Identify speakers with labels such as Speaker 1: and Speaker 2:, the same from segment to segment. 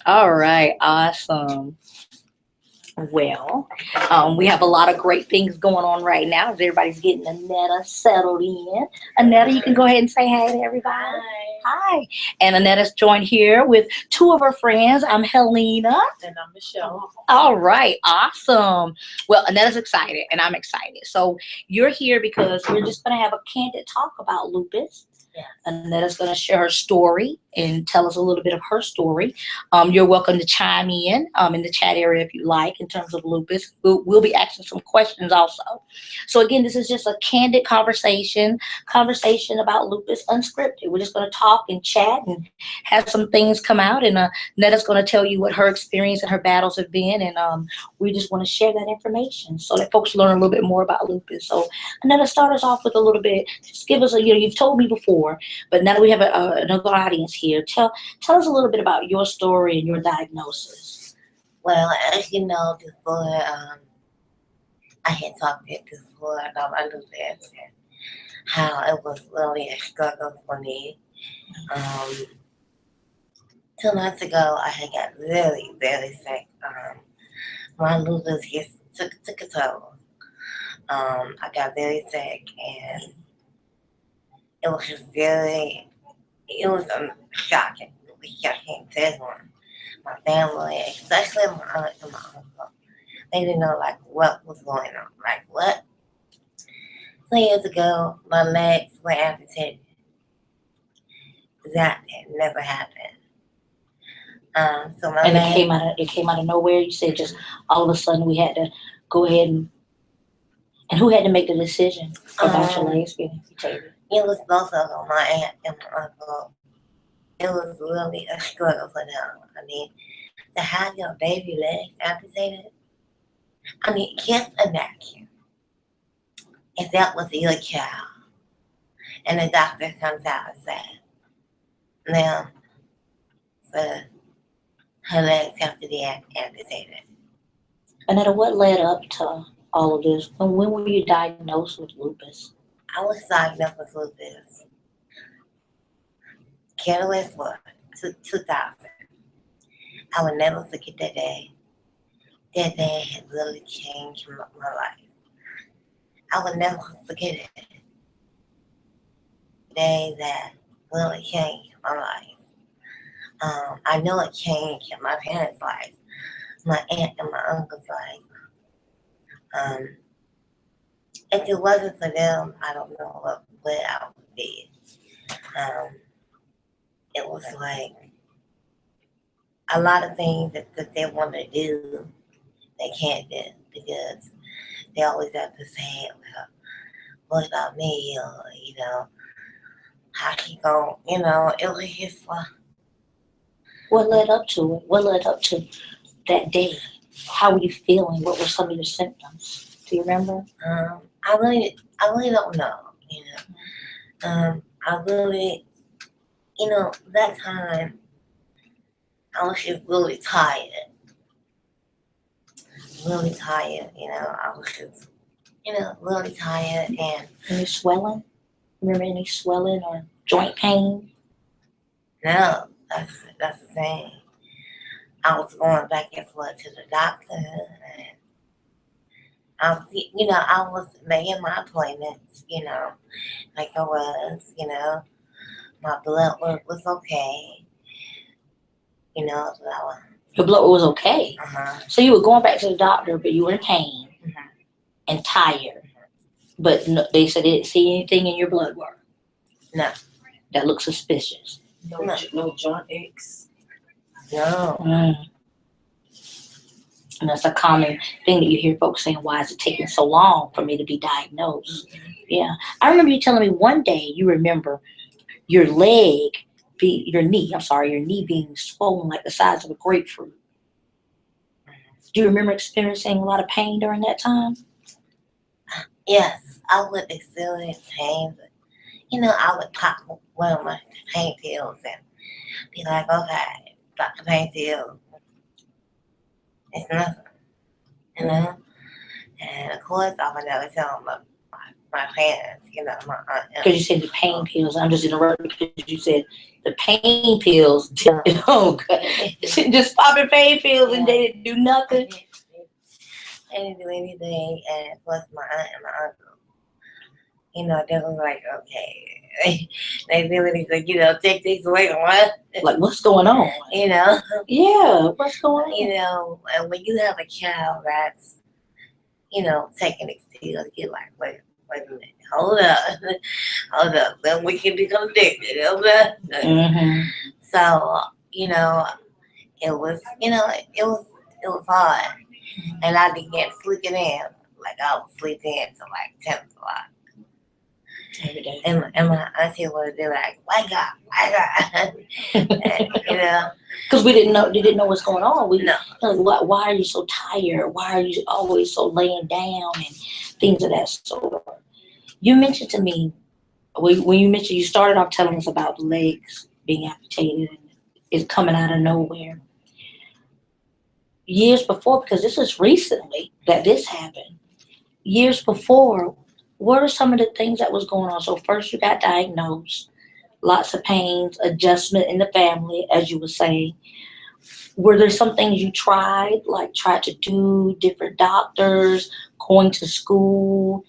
Speaker 1: All right, awesome. Well, we have a lot of great things going on right now as everybody's getting Annetta settled in. Annetta, you can go ahead and say hi to everybody.
Speaker 2: Hi.
Speaker 1: Hi. And Annetta's joined here with two of her friends. I'm Helena.
Speaker 2: And I'm Michelle.
Speaker 1: All right, awesome. Well, Annetta's excited, and I'm excited. So you're here because we're just going to have a candid talk about lupus.
Speaker 2: Yes.
Speaker 1: Annetta's going to share her story and tell us a little bit of her story. You're welcome to chime in the chat area if you like in terms of lupus. We'll be asking some questions also. So again, this is just a candid conversation about lupus, unscripted. We're just going to talk and chat and have some things come out. And Netta's going to tell you what her experience and her battles have been. And we just want to share that information so that folks learn a little bit more about lupus. So Annetta, start us off with a little bit. Just give us you've told me before, but now that we have another audience here, tell us a little bit about your story and your diagnosis.
Speaker 2: Well, as you know, before I had talked it before about my lupus and how it was really a struggle for me. 2 months ago, I had got really, really sick. My lupus just took a toll. I got very sick, and it was just it was shocking. It was shocking to everyone. My family, especially my aunt and my uncle. They didn't know like what was going on. Like what? 2 years ago, my legs were amputated. That had never happened. So my
Speaker 1: And
Speaker 2: legs,
Speaker 1: it came out of nowhere. You said just all of a sudden we had to go ahead and who had to make the decision about your legs being amputated?
Speaker 2: it was both of them, my aunt and my uncle. It was really a struggle for them. I mean, to have your baby legs amputated, I mean, just imagine if that was your child and the doctor comes out and says, now, so her legs have to be amputated.
Speaker 1: Annetta, what led up to all of this? When were you diagnosed with lupus?
Speaker 2: I was diagnosed with lupus. January 4th, 2000. I will never forget that day. That day had really changed my life. I will never forget it. The day that really changed my life. I know it changed my parents' life, my aunt and my uncle's life. If it wasn't for them, I don't know where I would be. Um, it was like a lot of things that they want to do, they can't do because they always have to say, well, what about me? Or, how she go, it was just
Speaker 1: What led up to it? What led up to that day? How were you feeling? What were some of your symptoms? Do you remember?
Speaker 2: I really don't know, I really, that time, I was just really tired. Really tired, I was just, really tired and
Speaker 1: Any swelling? Remember any swelling or joint pain?
Speaker 2: no, that's the thing. I was going back and forth to the doctor and I was making my appointments, like I was, my blood work was okay, so I was,
Speaker 1: Your blood was okay. So you were going back to the doctor, but you were in pain and tired. But no, they said they didn't see anything in your blood work.
Speaker 2: No.
Speaker 1: That looked suspicious.
Speaker 2: No joint aches. No.
Speaker 1: And that's a common thing that you hear folks saying, why is it taking so long for me to be diagnosed? Yeah. I remember you telling me one day you remember your knee being swollen like the size of a grapefruit. Do you remember experiencing a lot of pain during that time?
Speaker 2: Yes, I would experience pain, but I would pop one of my pain pills and be like, okay, got the pain pill. It's nothing, And of course, I would never tell my my parents, you know, my aunt.
Speaker 1: Because you said the pain pills. I'm just interrupting because you said the pain pills. Oh, God. Just popping pain pills and they didn't do nothing.
Speaker 2: They didn't do anything, and plus my aunt and my uncle, you know, they was like, okay, they really need to, you know, take these away. What?
Speaker 1: Like, what's going on?
Speaker 2: You know?
Speaker 1: Yeah, what's going on?
Speaker 2: You know, and when you have a child that's, you know, taking these pills, you're like, wait a minute, hold up, hold up, then we can become addicted. Hold up.
Speaker 1: Mm-hmm.
Speaker 2: So, you know, it was, you know, it was hard, and I began sleeping in. Like I would sleep in till like 10 o'clock.
Speaker 1: Every day.
Speaker 2: And my auntie would be like, wake up, wake up. And, you know.
Speaker 1: Because we didn't know, they didn't know what's going on. We,
Speaker 2: No.
Speaker 1: Why are you so tired? Why are you always so laying down and things of that sort? You mentioned to me, when you mentioned, you started off telling us about the legs being amputated and it's coming out of nowhere. Years before, because this is recently that this happened, years before, what are some of the things that was going on? So first you got diagnosed, lots of pains, adjustment in the family, as you were saying. Were there some things you tried, like tried to do, different doctors, going to school,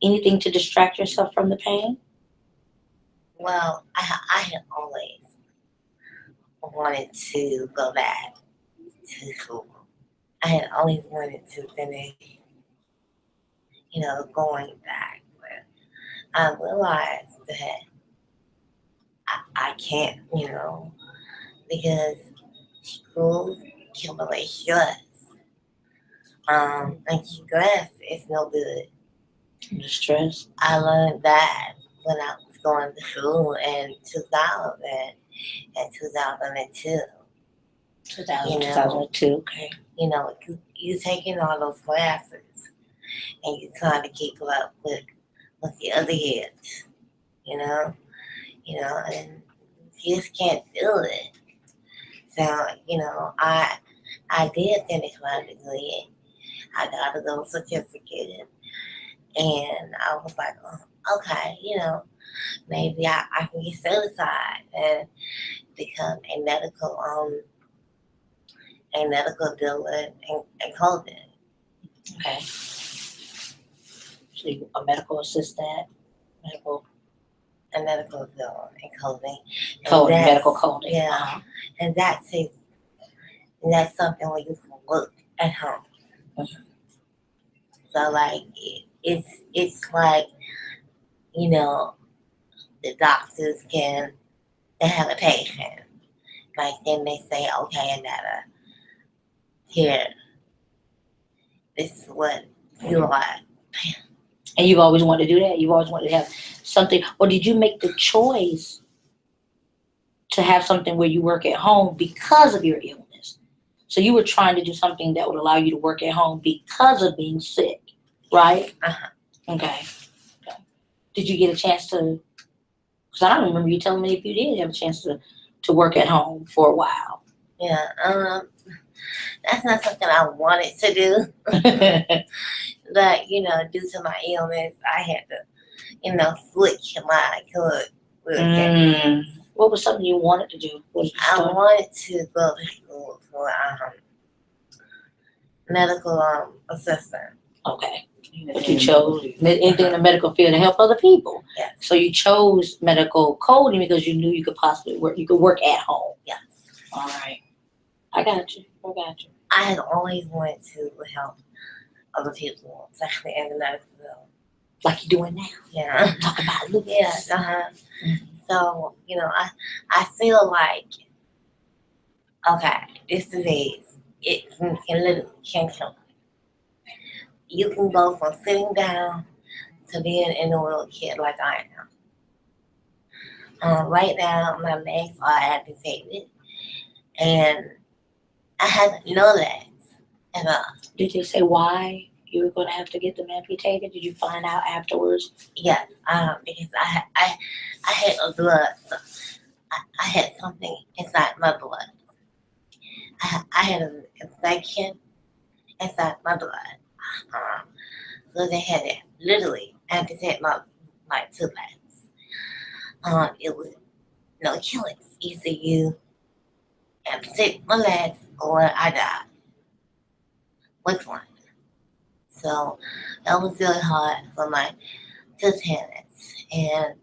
Speaker 1: anything to distract yourself from the pain?
Speaker 2: Well, I had always wanted to go back to school. I had always wanted to finish, you know, going back. But I realized that I can't, you know, because school accumulates stress. And stress is no good.
Speaker 1: The stress.
Speaker 2: I learned that when I was going to school in 2000 and 2002.
Speaker 1: 2002, okay.
Speaker 2: You know, you taking all those classes and you trying to keep up with the other kids, you know, and you just can't do it. So, you know, I did finish my degree. I got a little certificate, and I was like, oh, okay, you know, maybe I can get certified and become a medical dealer and clothing.
Speaker 1: Okay. So you a medical assistant,
Speaker 2: A medical dealer and clothing.
Speaker 1: medical coding.
Speaker 2: Yeah.
Speaker 1: Uh-huh.
Speaker 2: And that's something where you can work at home.
Speaker 1: Mhm.
Speaker 2: So like it's like, you know, the doctors they have a patient. Like then they say, okay, Annetta, here, this is what you are.
Speaker 1: And you've always wanted to do that? You've always wanted to have something, or did you make the choice to have something where you work at home because of your illness? So you were trying to do something that would allow you to work at home because of being sick, right?
Speaker 2: Uh-huh.
Speaker 1: Okay. Did you get a chance to, because I don't remember you telling me if you did have a chance to work at home for a while.
Speaker 2: Yeah, that's not something I wanted to do. But, you know, due to my illness, I had to, you know, switch my career.
Speaker 1: What was something you wanted to do?
Speaker 2: I wanted to go to school for medical assistant.
Speaker 1: Okay. But you chose anything in the medical field to help other people.
Speaker 2: Yes.
Speaker 1: So you chose medical coding because you knew you could possibly work. You could work at home.
Speaker 2: Yes.
Speaker 1: All right. I got you.
Speaker 2: I had always wanted to help other people, especially in the medical field.
Speaker 1: Like you're doing now.
Speaker 2: Yeah.
Speaker 1: Talk about lupus.
Speaker 2: Yes. Mm-hmm. So, you know, I feel like, okay, this disease, it can literally kill you. You can go from sitting down to being in a wheelchair like I am. Right now, my legs are amputated, and I haven't known that at all.
Speaker 1: Did they say why you were going to have to get them amputated? Did you find out afterwards?
Speaker 2: Yes, because I had a blood. I had something inside my blood. I had an infection inside my blood. So they had to literally amputate my 2 legs. It was no choice. Either you amputate my legs or I die. Which one? So that was really hard for my 2 parents. And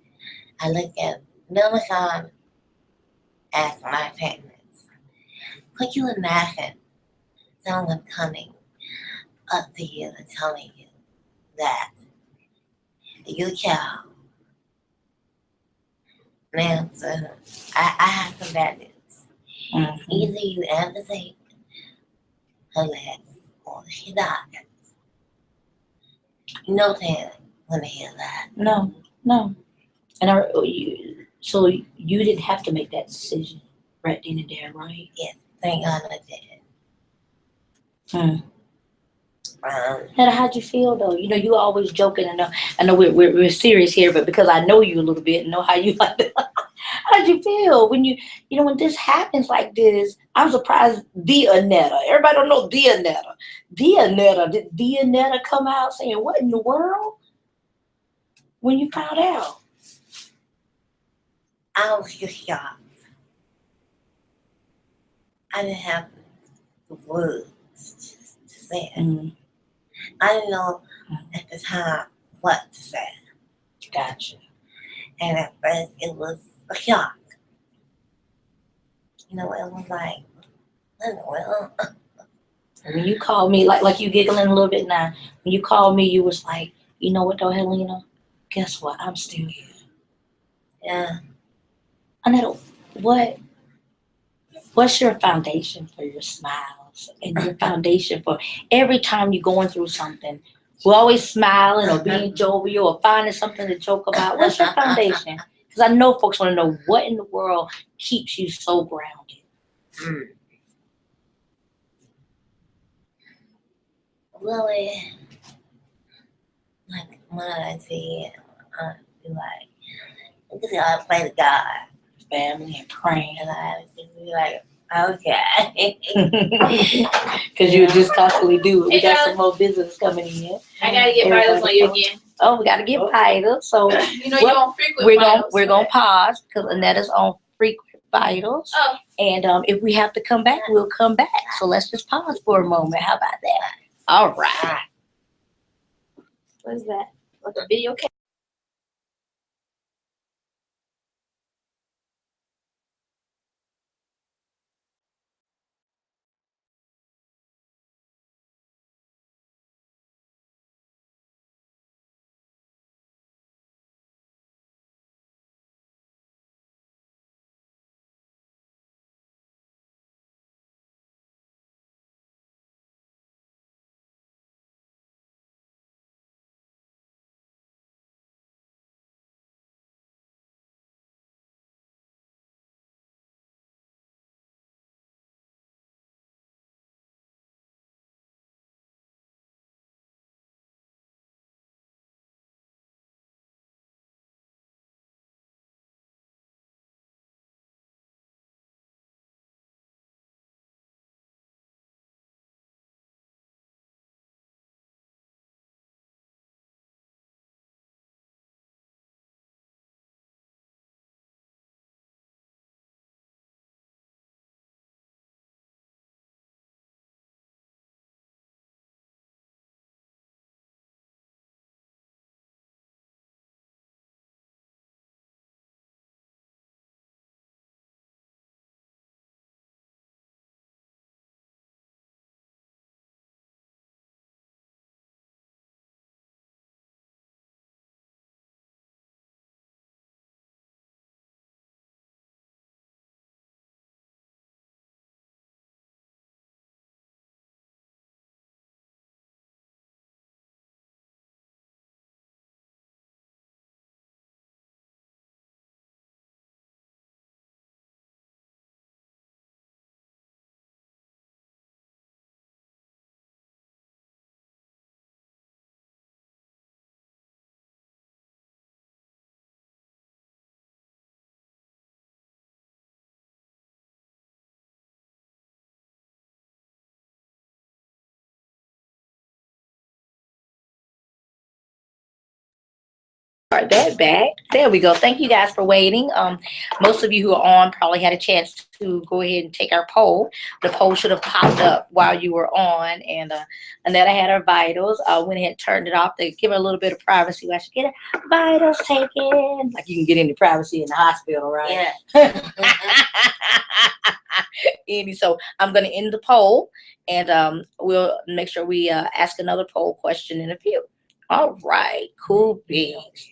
Speaker 2: I look at Millicom as my parents. Could you imagine someone coming up to you and telling you that your child, man, so I have some bad news. Either you amputate her legs or she dies. No parent want to hear that.
Speaker 1: No, no. And so you didn't have to make that decision right then and there, right?
Speaker 2: Yes, thank God I did.
Speaker 1: Hmm. Netta, how'd you feel though? You know, you always joking, and I know we're serious here, but because I know you a little bit and know how you like to, how'd you feel when when this happens like this? I'm surprised the Annetta. Everybody don't know the Annetta. The Annetta. Did the Annetta come out saying, "What in the world?" When you found out?
Speaker 2: I was just shocked. I didn't have the words to say it.
Speaker 1: Mm,
Speaker 2: I didn't know at the time what to say.
Speaker 1: gotcha.
Speaker 2: And at first it was a shock. It was like, what in the world?
Speaker 1: When you called me, like you giggling a little bit now. When you called me, you was like, you know what though, Helena? Guess what? I'm still here.
Speaker 2: Yeah.
Speaker 1: Annetta, what's your foundation for your smiles and your foundation for every time you're going through something? We're always smiling or being jovial or finding something to joke about. What's your foundation? Because I know folks want to know what in the world keeps you so grounded.
Speaker 2: Mm. Really, like when I see it, I be like, because I pray to God,
Speaker 1: Family and praying.
Speaker 2: and I just be like, okay.
Speaker 1: Because you just constantly do it. We got some more business coming in.
Speaker 3: I gotta get vitals on you again.
Speaker 1: Oh, we gotta get vitals. So
Speaker 3: You know you're on frequent
Speaker 1: we're
Speaker 3: vitals.
Speaker 1: gonna pause because Annetta's on frequent vitals.
Speaker 3: Oh.
Speaker 1: And if we have to come back, we'll come back. So let's just pause for a moment. How about that? All right.
Speaker 3: What is that? Like a video camera?
Speaker 1: Start that back. There we go. Thank you guys for waiting. Most of you who are on probably had a chance to go ahead and take our poll. The poll should have popped up while you were on, and Annetta had her vitals. Went ahead and turned it off to give her a little bit of privacy. I should get her vitals taken. Like you can get any privacy in the hospital, right?
Speaker 2: Yeah.
Speaker 1: So I'm going to end the poll, and we'll make sure we ask another poll question in a few. All right, cool beans.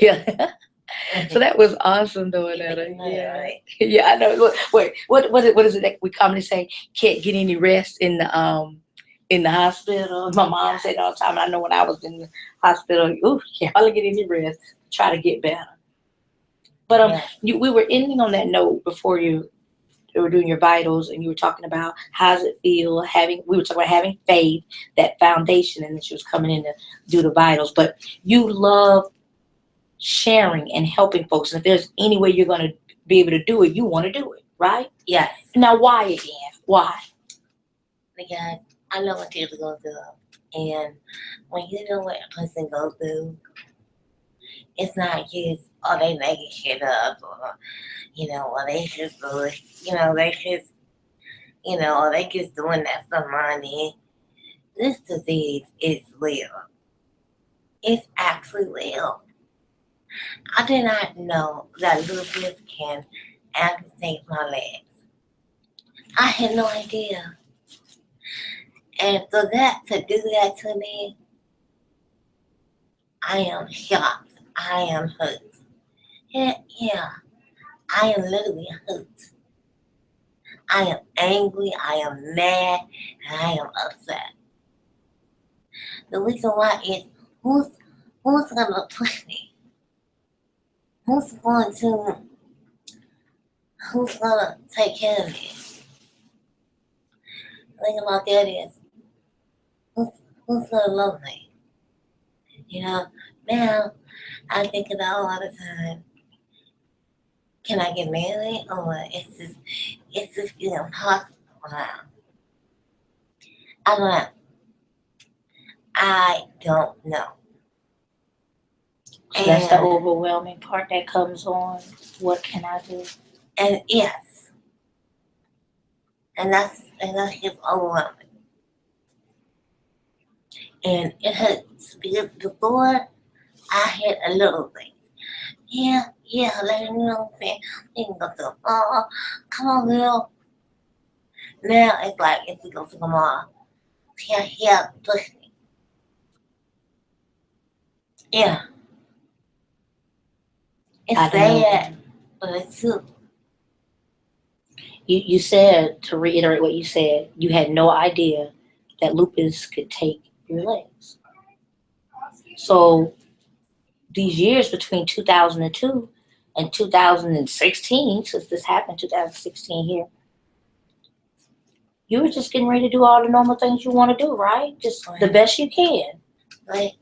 Speaker 1: Yeah. So that was awesome, though, Annetta. Yeah,
Speaker 2: Right.
Speaker 1: yeah, I know. Wait, what is it that we commonly say? Can't get any rest in the hospital. My mom said all the time. I know when I was in the hospital, ooh, can't hardly get any rest. Try to get better. But we were ending on that note before you were doing your vitals, and you were talking about how does it feel having. We were talking about having faith, that foundation, and then she was coming in to do the vitals. But you love sharing and helping folks. And if there's any way you're going to be able to do it, you want to do it, right?
Speaker 2: Yes.
Speaker 1: Now, why again? Why?
Speaker 2: Because I know what people go through. And when you know what a person goes through, it's not just, oh, they making shit up or, or they just good. They just, or they just doing that for money. This disease is real. It's actually real. I did not know that lupus can amputate my legs. I had no idea. And for that to do that to me, I am shocked. I am hurt. Yeah, I am literally hurt. I am angry, I am mad, and I am upset. The reason why is who's gonna push me? Who's gonna take care of me? The thing about that is who's gonna love me? Now I think about all the time. Can I get married or it's just impossible now? I don't know. I don't know.
Speaker 1: So that's the overwhelming part that comes on. What can I do?
Speaker 2: And yes. And that's just overwhelming. And it hurts because before I had a little thing. Yeah, let me know what I'm saying. You can go to the mall. Come on, girl. Now it's like if we go to the mall, here, push me. Yeah. It's sad, but it's true.
Speaker 1: You said, to reiterate what you said, you had no idea that lupus could take your legs. So these years between 2002 and 2016, since this happened 2016 here, you were just getting ready to do all the normal things you want to do, right? Just the best you can.
Speaker 2: Right.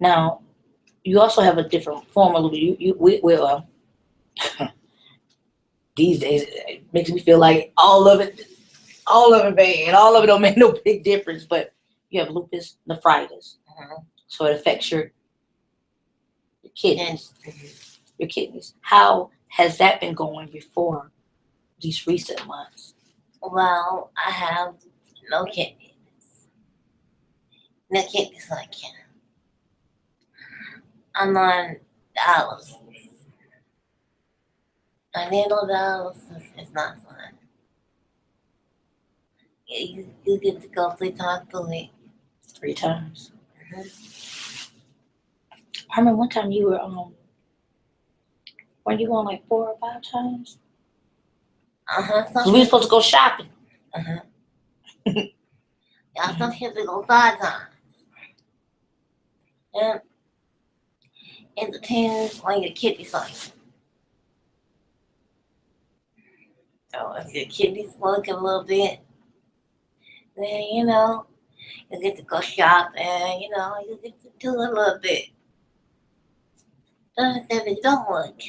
Speaker 1: Now, you also have a different form of lupus. These days, it makes me feel like all of it bad. All of it don't make no big difference. But you have lupus nephritis, so it affects your kidneys. Your kidneys. How has that been going before these recent months?
Speaker 2: Well, I have no kidneys. No kidneys like that. I'm on dialysis. And dialysis is not fun. You get to go 3 times a week.
Speaker 1: 3 times. I remember one time you were you going like 4 or 5 times? So we were supposed to go shopping.
Speaker 2: Yeah, some people go 5 times. And it depends on your kidney size. So if your kidneys working a little bit, then you get to go shop and you get to do a little bit. But if it don't work,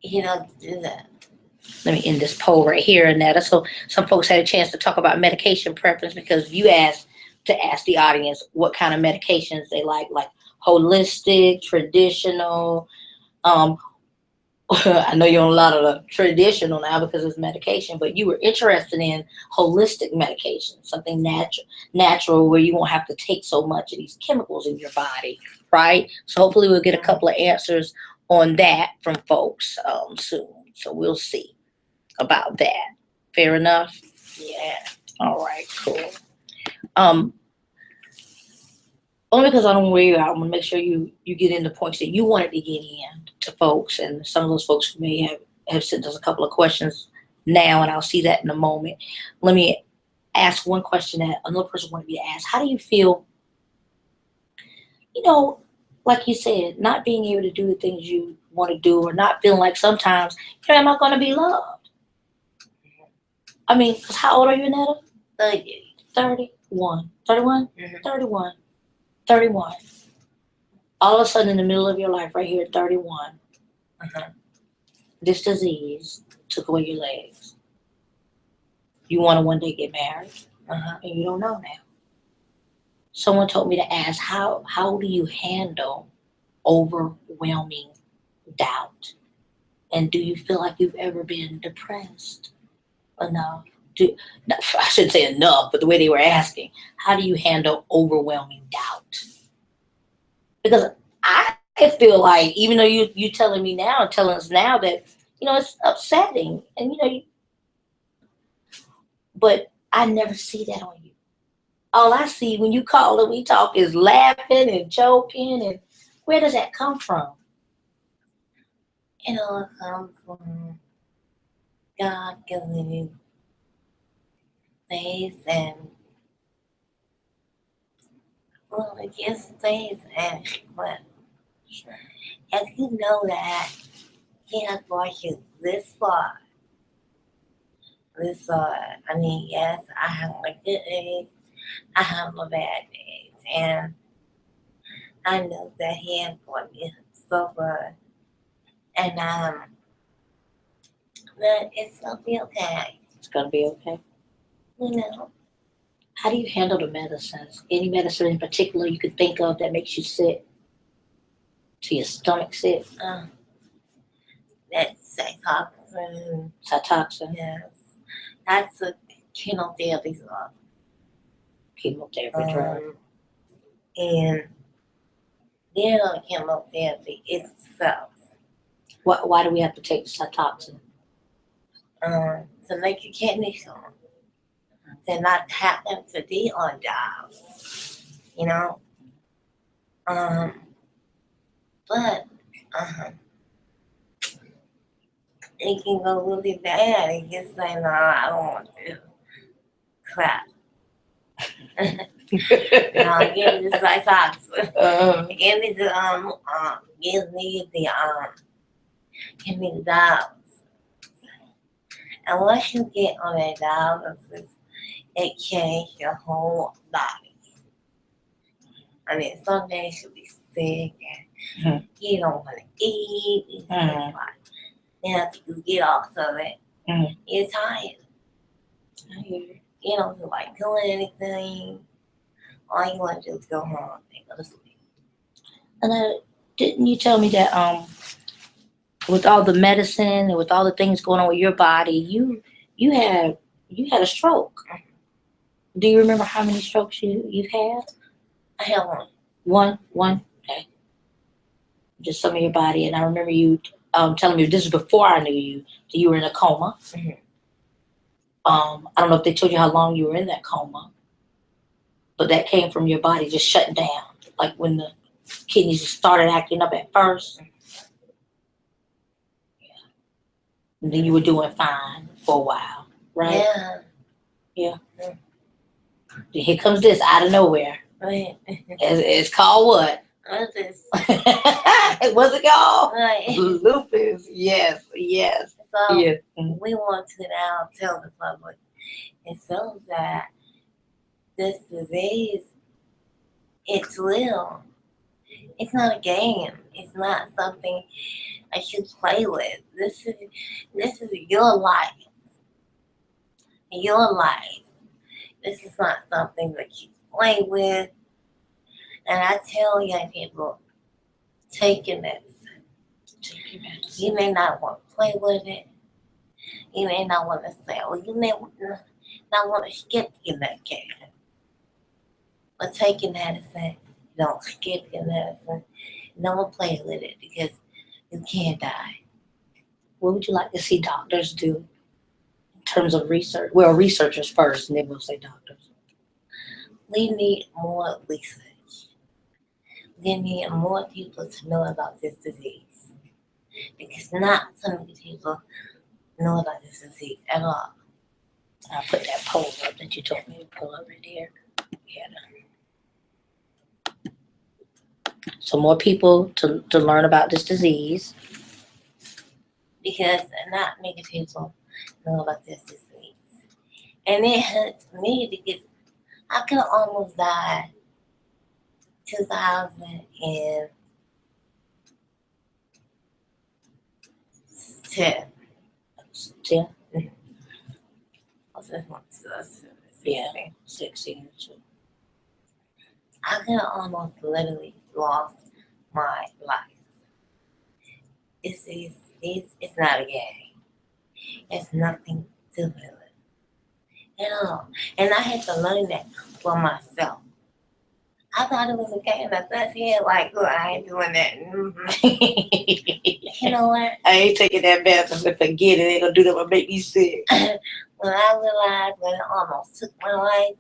Speaker 2: you don't do that.
Speaker 1: Let me end this poll right here, Annetta. So some folks had a chance to talk about medication preference because you asked to ask the audience what kind of medications they like holistic, traditional. Um, I know you're on a lot of the traditional now because it's medication, but you were interested in holistic medication, something natural where you won't have to take so much of these chemicals in your body, right? So hopefully we'll get a couple of answers on that from folks soon. So we'll see about that. Fair enough?
Speaker 2: Yeah.
Speaker 1: All right, cool. Um, Only because I don't wear you out, I'm gonna make sure you get in the points that you wanted to get in to folks, and some of those folks who may have sent us a couple of questions now, and I'll see that in a moment. Let me ask one question that another person wanted me to ask. How do you feel, you know, like you said, not being able to do the things you want to do, or not feeling like sometimes, am I gonna be loved? I mean, because how old are you, Annetta?
Speaker 2: 30.
Speaker 1: 31. 31?
Speaker 2: Mm-hmm.
Speaker 1: 31. 31. All of a sudden, in the middle of your life, right here at 31, this disease took away your legs. You want to one day get married, and you don't know now. Someone told me to ask, how do you handle overwhelming doubt? And do you feel like you've ever been depressed enough? No, I shouldn't say enough, but the way they were asking, how do you handle overwhelming doubt? Because I feel like, even though you telling me now, telling us now that, it's upsetting, and but I never see that on you. All I see when you call and we talk is laughing and joking, and where does that come from?
Speaker 2: It all comes from God giving you faith and, well, it gives faith and, but if you know that He has brought you this far, I mean, yes, I have my good days, I have my bad days, and I know that He has brought me so far, and that it's gonna be okay,
Speaker 1: It's gonna be okay.
Speaker 2: you know.
Speaker 1: How do you handle the medicines? Any medicine in particular you could think of that makes you sick? To your stomach sick?
Speaker 2: That's psychopath.
Speaker 1: Cytoxin,
Speaker 2: Yes, that's a chemotherapy drug.
Speaker 1: chemotherapy drug.
Speaker 2: And then on chemotherapy itself,
Speaker 1: Why do we have to take Cytoxin?
Speaker 2: to make your kidneys strong, to not happen to be on job, you know. But it can go really bad. It gets like, no, I don't want to crap. No, give me the cytoxin. Give me the give me the dialysis. And once you get on that dialysis, it changes your whole body. I mean, some days you'll be sick and you don't want to eat. Then after you get off of it, you're tired. You don't feel like doing anything. All you want to do is go home and go to sleep.
Speaker 1: And didn't you tell me that with all the medicine and with all the things going on with your body, you had a stroke. Do you remember how many strokes you've had?
Speaker 2: I had one.
Speaker 1: One. Okay. Just some of your body, and I remember you telling me this is before I knew you. That you were in a coma. I don't know if they told you how long you were in that coma, but that came from your body just shutting down, like when the kidneys started acting up at first. And then you were doing fine for a while, right? Yeah. Here comes this out of nowhere.
Speaker 2: Right.
Speaker 1: It's called what?
Speaker 2: Lupus.
Speaker 1: What's it called?
Speaker 2: Right.
Speaker 1: Lupus. Yes.
Speaker 2: So
Speaker 1: Yeah.
Speaker 2: we want to now tell the public and so that this disease, it's real. It's not a game. It's not something I should play with. This is your life. Your life. This is not something that you play with. And I tell young people, take your medicine.
Speaker 1: Take your medicine.
Speaker 2: You may not want to play with it. You may not want to say, well, you may not want to skip your medication. But take your medicine. Don't skip your medicine. Don't play with it because you can't die.
Speaker 1: What would you like to see doctors do in terms of research? Well, researchers first, and then we'll say doctors.
Speaker 2: We need more research. We need more people to know about this disease. Because not so many people know about this disease at all.
Speaker 1: I'll put that poll up that you told me to pull up right here. Yeah. So more people to learn about this disease.
Speaker 2: Because not many people know about this disease. And it hurts me because I could almost die 2010. What's this one?
Speaker 1: Yeah, 16.
Speaker 2: I could almost literally lost my life. It's not a game. It's nothing to do with it. You know, and I had to learn that for myself. I thought it was a game. I thought, yeah, like, oh, I ain't doing that. You know what?
Speaker 1: I ain't taking that medicine, but forget it. They gonna do that to make me sick.
Speaker 2: When I realized when it almost took my life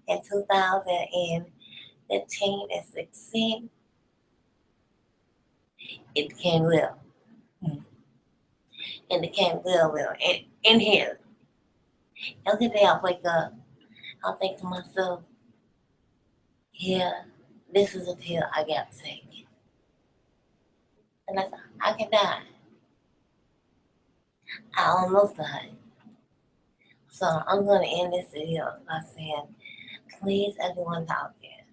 Speaker 2: in 2015 and 16, it became real. It became real. In here. Every day I wake up, I think to myself, yeah, this is a pill I got to take. And I can die. I almost died. So I'm going to end this video by saying, please, everyone out there,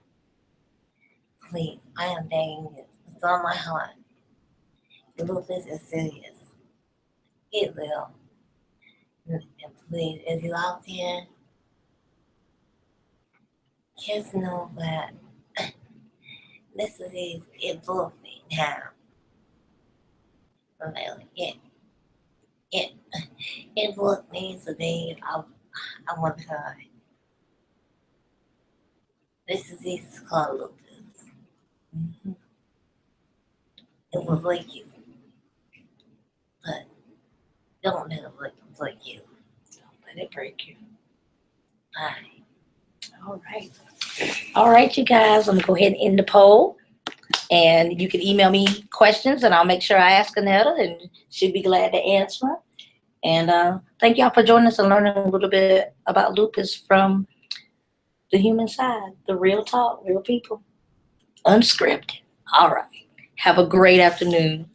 Speaker 2: please, I am begging you, it's on my heart. Lupus is serious. Get well. And please, if you're out there, just know that this disease, it broke me down. It broke me so bad I want to die. This disease is called lupus.
Speaker 1: Mm-hmm.
Speaker 2: It will break you. But don't let it break you.
Speaker 1: Don't let it break you.
Speaker 2: Bye.
Speaker 1: All right. All right, you guys. I'm going to go ahead and end the poll. And you can email me questions, and I'll make sure I ask Annetta, and she'll be glad to answer them. And thank y'all for joining us and learning a little bit about lupus from the human side, the real talk, real people, unscripted. All right. Have a great afternoon.